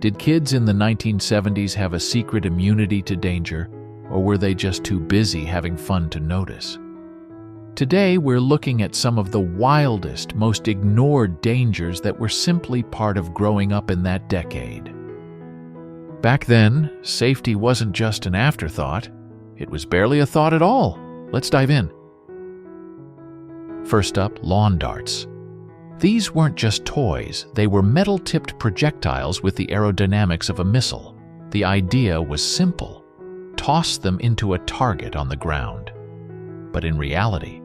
Did kids in the 1970s have a secret immunity to danger, or were they just too busy having fun to notice? Today, we're looking at some of the wildest, most ignored dangers that were simply part of growing up in that decade. Back then, safety wasn't just an afterthought. It was barely a thought at all. Let's dive in. First up, lawn darts. These weren't just toys. They were metal-tipped projectiles with the aerodynamics of a missile. The idea was simple. Toss them into a target on the ground. But in reality,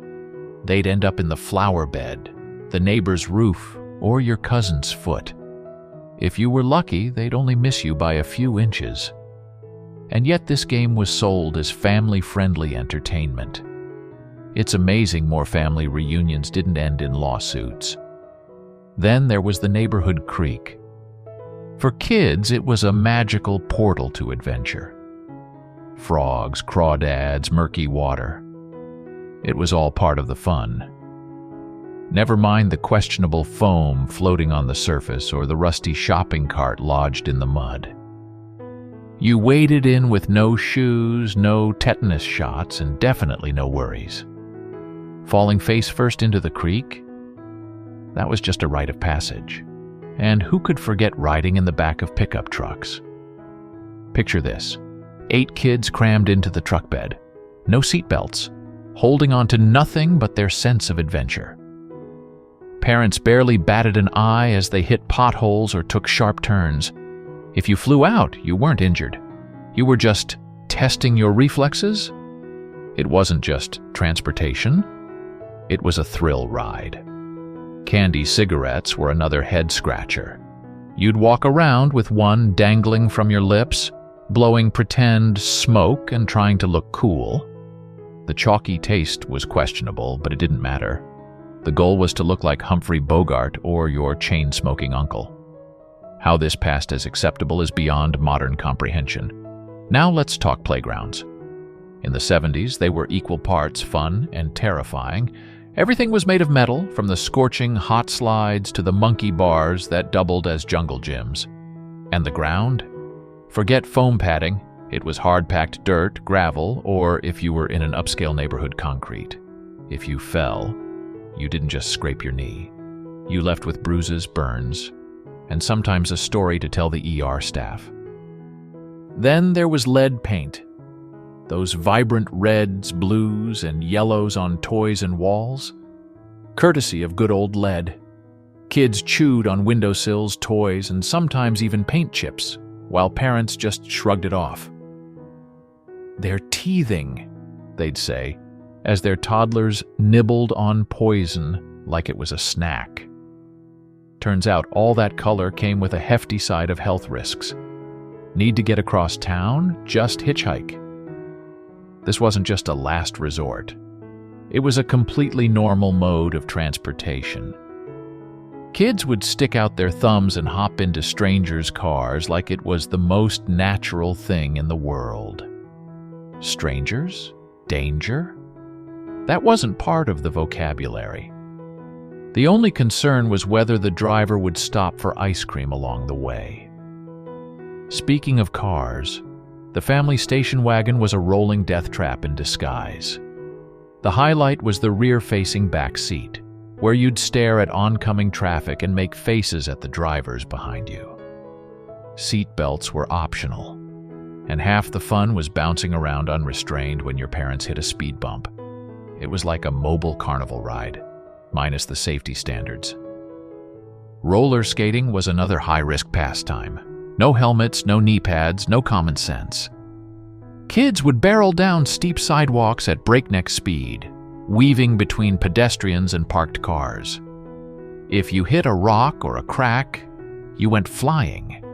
they'd end up in the flower bed, the neighbor's roof, or your cousin's foot. If you were lucky, they'd only miss you by a few inches. And yet this game was sold as family-friendly entertainment. It's amazing more family reunions didn't end in lawsuits. Then there was the neighborhood creek. For kids, it was a magical portal to adventure. Frogs, crawdads, murky water. It was all part of the fun. Never mind the questionable foam floating on the surface or the rusty shopping cart lodged in the mud. You waded in with no shoes, no tetanus shots, and definitely no worries. Falling face first into the creek? That was just a rite of passage. And who could forget riding in the back of pickup trucks? Picture this. 8 kids crammed into the truck bed. No seatbelts. Holding on to nothing but their sense of adventure. Parents barely batted an eye as they hit potholes or took sharp turns. If you flew out, you weren't injured. You were just testing your reflexes. It wasn't just transportation. It was a thrill ride. Candy cigarettes were another head-scratcher. You'd walk around with one dangling from your lips, blowing pretend smoke and trying to look cool. The chalky taste was questionable, but it didn't matter. The goal was to look like Humphrey Bogart or your chain-smoking uncle. How this passed as acceptable is beyond modern comprehension. Now let's talk playgrounds. In the 70s, they were equal parts fun and terrifying. Everything was made of metal, from the scorching hot slides to the monkey bars that doubled as jungle gyms. And the ground? Forget foam padding. It was hard-packed dirt, gravel, or if you were in an upscale neighborhood, concrete. If you fell, you didn't just scrape your knee. You left with bruises, burns, and sometimes a story to tell the ER staff. Then there was lead paint. Those vibrant reds, blues, and yellows on toys and walls. Courtesy of good old lead. Kids chewed on windowsills, toys, and sometimes even paint chips, while parents just shrugged it off. "They're teething," they'd say, as their toddlers nibbled on poison like it was a snack. Turns out all that color came with a hefty side of health risks. Need to get across town? Just hitchhike. This wasn't just a last resort. It was a completely normal mode of transportation. Kids would stick out their thumbs and hop into strangers' cars like it was the most natural thing in the world. Strangers? Danger? That wasn't part of the vocabulary. The only concern was whether the driver would stop for ice cream along the way. Speaking of cars, the family station wagon was a rolling death trap in disguise. The highlight was the rear-facing back seat, where you'd stare at oncoming traffic and make faces at the drivers behind you. Seat belts were optional, and half the fun was bouncing around unrestrained when your parents hit a speed bump. It was like a mobile carnival ride, minus the safety standards. Roller skating was another high-risk pastime. No helmets, no knee pads, no common sense. Kids would barrel down steep sidewalks at breakneck speed, weaving between pedestrians and parked cars. If you hit a rock or a crack, you went flying.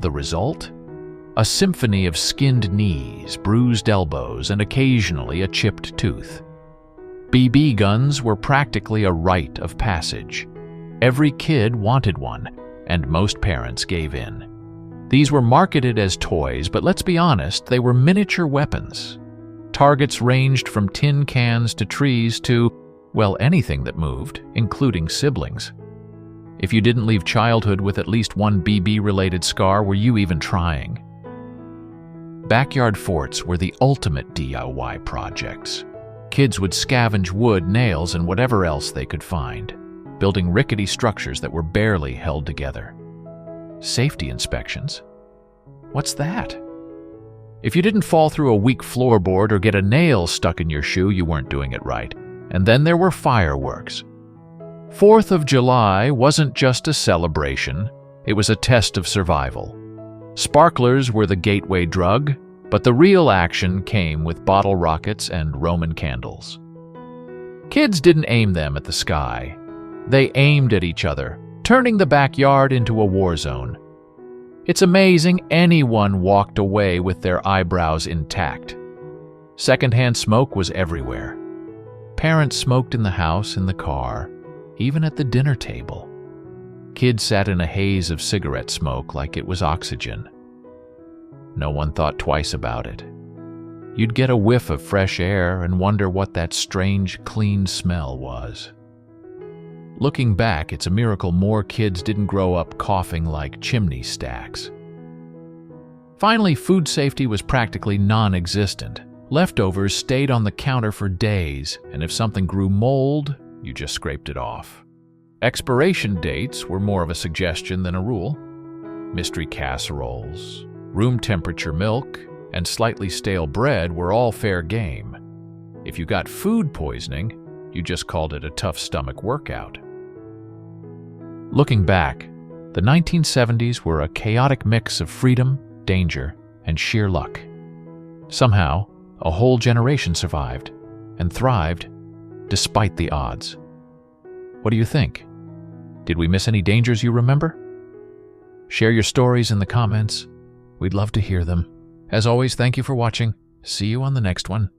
The result? A symphony of skinned knees, bruised elbows, and occasionally a chipped tooth. BB guns were practically a rite of passage. Every kid wanted one, and most parents gave in. These were marketed as toys, but let's be honest, they were miniature weapons. Targets ranged from tin cans to trees to, well, anything that moved, including siblings. If you didn't leave childhood with at least one BB-related scar, were you even trying? Backyard forts were the ultimate DIY projects. Kids would scavenge wood, nails, and whatever else they could find, building rickety structures that were barely held together. Safety inspections? What's that? If you didn't fall through a weak floorboard or get a nail stuck in your shoe, you weren't doing it right. And then there were fireworks. 4th of July wasn't just a celebration, it was a test of survival. Sparklers were the gateway drug, but the real action came with bottle rockets and Roman candles. Kids didn't aim them at the sky. They aimed at each other, turning the backyard into a war zone. It's amazing anyone walked away with their eyebrows intact. Secondhand smoke was everywhere. Parents smoked in the house, in the car, even at the dinner table. Kids sat in a haze of cigarette smoke like it was oxygen. No one thought twice about it. You'd get a whiff of fresh air and wonder what that strange, clean smell was. Looking back, it's a miracle more kids didn't grow up coughing like chimney stacks. Finally, food safety was practically non-existent. Leftovers stayed on the counter for days, and if something grew mold, you just scraped it off. Expiration dates were more of a suggestion than a rule. Mystery casseroles, room temperature milk, and slightly stale bread were all fair game. If you got food poisoning, you just called it a tough stomach workout. Looking back, the 1970s were a chaotic mix of freedom, danger, and sheer luck. Somehow, a whole generation survived and thrived despite the odds. What do you think? Did we miss any dangers you remember? Share your stories in the comments. We'd love to hear them. As always, thank you for watching. See you on the next one.